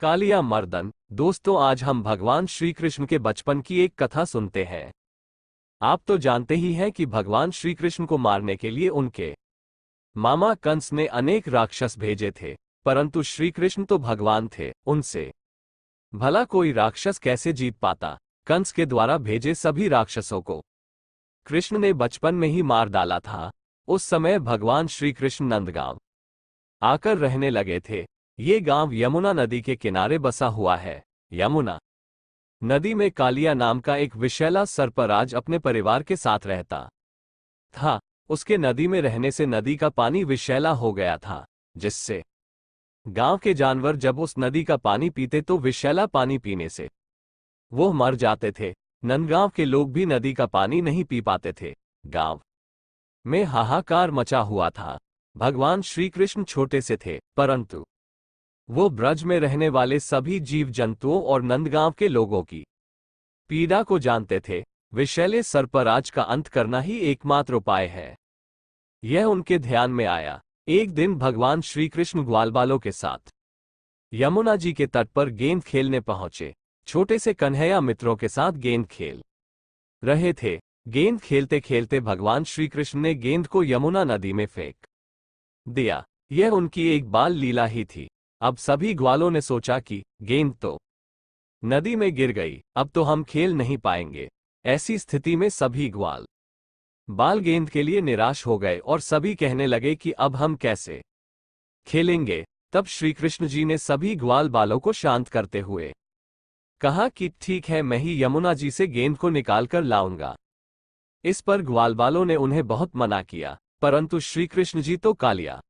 कालिया मर्दन। दोस्तों, आज हम भगवान श्री कृष्ण के बचपन की एक कथा सुनते हैं। आप तो जानते ही हैं कि भगवान श्री कृष्ण को मारने के लिए उनके मामा कंस ने अनेक राक्षस भेजे थे, परंतु श्री कृष्ण तो भगवान थे, उनसे भला कोई राक्षस कैसे जीत पाता। कंस के द्वारा भेजे सभी राक्षसों को कृष्ण ने बचपन में ही मार डाला था। उस समय भगवान श्री कृष्ण नंदगांव आकर रहने लगे थे। ये गांव यमुना नदी के किनारे बसा हुआ है। यमुना नदी में कालिया नाम का एक विषैला सर्पराज अपने परिवार के साथ रहता था। उसके नदी में रहने से नदी का पानी विषैला हो गया था, जिससे गांव के जानवर जब उस नदी का पानी पीते तो विषैला पानी पीने से वो मर जाते थे। नंदगांव के लोग भी नदी का पानी नहीं पी पाते थे। गांव में हाहाकार मचा हुआ था। भगवान श्री कृष्ण छोटे से थे, परंतु वो ब्रज में रहने वाले सभी जीव जंतुओं और नंदगांव के लोगों की पीड़ा को जानते थे। विषैले सर्पराज का अंत करना ही एकमात्र उपाय है, यह उनके ध्यान में आया। एक दिन भगवान श्री कृष्ण ग्वालबालों के साथ यमुना जी के तट पर गेंद खेलने पहुंचे। छोटे से कन्हैया मित्रों के साथ गेंद खेल रहे थे। गेंद खेलते खेलते भगवान श्री कृष्ण ने गेंद को यमुना नदी में फेंक दिया। यह उनकी एक बाल लीला ही थी। अब सभी ग्वालों ने सोचा कि गेंद तो नदी में गिर गई, अब तो हम खेल नहीं पाएंगे। ऐसी स्थिति में सभी ग्वाल बाल गेंद के लिए निराश हो गए और सभी कहने लगे कि अब हम कैसे खेलेंगे। तब श्री कृष्ण जी ने सभी ग्वाल बालों को शांत करते हुए कहा कि ठीक है, मैं ही यमुना जी से गेंद को निकाल कर लाऊंगा। इस पर ग्वालबालों ने उन्हें बहुत मना किया, परंतु श्री कृष्ण जी तो कालिया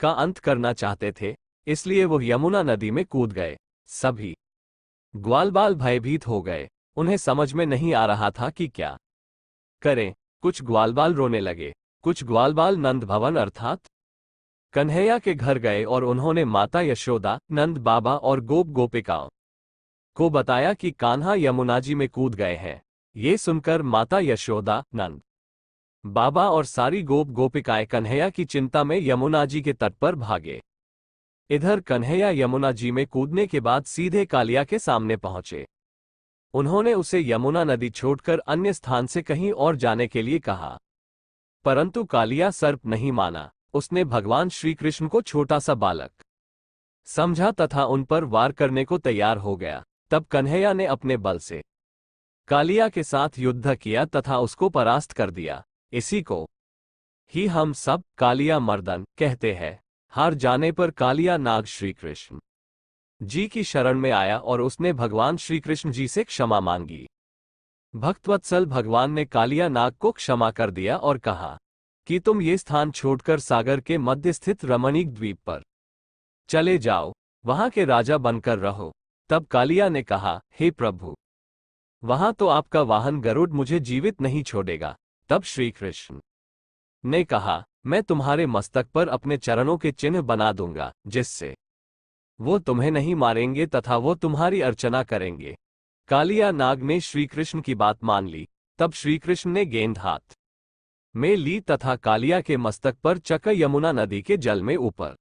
का अंत करना चाहते थे, इसलिए वो यमुना नदी में कूद गए। सभी ग्वालबाल भयभीत हो गए। उन्हें समझ में नहीं आ रहा था कि क्या करें। कुछ ग्वालबाल रोने लगे, कुछ ग्वालबाल नंद भवन अर्थात कन्हैया के घर गए और उन्होंने माता यशोदा, नंद बाबा और गोप गोपिकाओं को बताया कि कान्हा यमुना जी में कूद गए हैं। ये सुनकर माता यशोदा, नंद बाबा और सारी गोप गोपिकाएं कन्हैया की चिंता में यमुना जी के तट पर भागे। इधर कन्हैया यमुना जी में कूदने के बाद सीधे कालिया के सामने पहुंचे। उन्होंने उसे यमुना नदी छोड़कर अन्य स्थान से कहीं और जाने के लिए कहा, परंतु कालिया सर्प नहीं माना। उसने भगवान श्री कृष्ण को छोटा सा बालक समझा तथा उन पर वार करने को तैयार हो गया। तब कन्हैया ने अपने बल से कालिया के साथ युद्ध किया तथा उसको परास्त कर दिया। इसी को ही हम सब कालिया मर्दन कहते हैं। हार जाने पर कालिया नाग श्री कृष्ण जी की शरण में आया और उसने भगवान श्री कृष्ण जी से क्षमा मांगी। भक्तवत्सल भगवान ने कालिया नाग को क्षमा कर दिया और कहा कि तुम ये स्थान छोड़कर सागर के मध्य स्थित रमणीक द्वीप पर चले जाओ, वहां के राजा बनकर रहो। तब कालिया ने कहा, हे प्रभु, वहां तो आपका वाहन गरुड़ मुझे जीवित नहीं छोड़ेगा। तब श्री कृष्ण ने कहा, मैं तुम्हारे मस्तक पर अपने चरणों के चिन्ह बना दूंगा, जिससे वो तुम्हें नहीं मारेंगे तथा वो तुम्हारी अर्चना करेंगे। कालिया नाग ने श्री कृष्ण की बात मान ली। तब श्री कृष्ण ने गेंद हाथ में ली तथा कालिया के मस्तक पर चक यमुना नदी के जल में ऊपर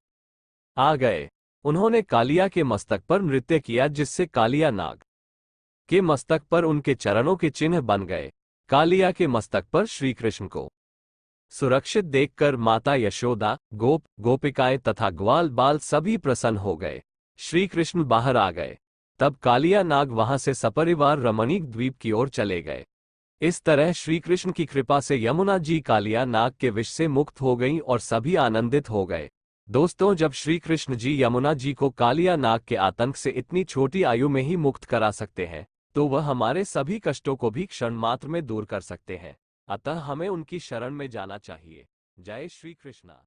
आ गए। उन्होंने कालिया के मस्तक पर नृत्य किया, जिससे कालिया नाग के मस्तक पर उनके चरणों के चिन्ह बन गए। कालिया के मस्तक पर श्री कृष्ण को सुरक्षित देखकर माता यशोदा, गोप गोपिकाएं तथा ग्वाल बाल सभी प्रसन्न हो गए। श्री कृष्ण बाहर आ गए। तब कालिया नाग वहां से सपरिवार रमणीक द्वीप की ओर चले गए। इस तरह श्री कृष्ण की कृपा से यमुना जी कालिया नाग के विष से मुक्त हो गईं और सभी आनंदित हो गए। दोस्तों, जब श्री कृष्ण जी यमुना जी को कालिया नाग के आतंक से इतनी छोटी आयु में ही मुक्त करा सकते हैं, तो वह हमारे सभी कष्टों को भी क्षण मात्र में दूर कर सकते हैं। अतः हमें उनकी शरण में जाना चाहिए। जय श्री कृष्णा।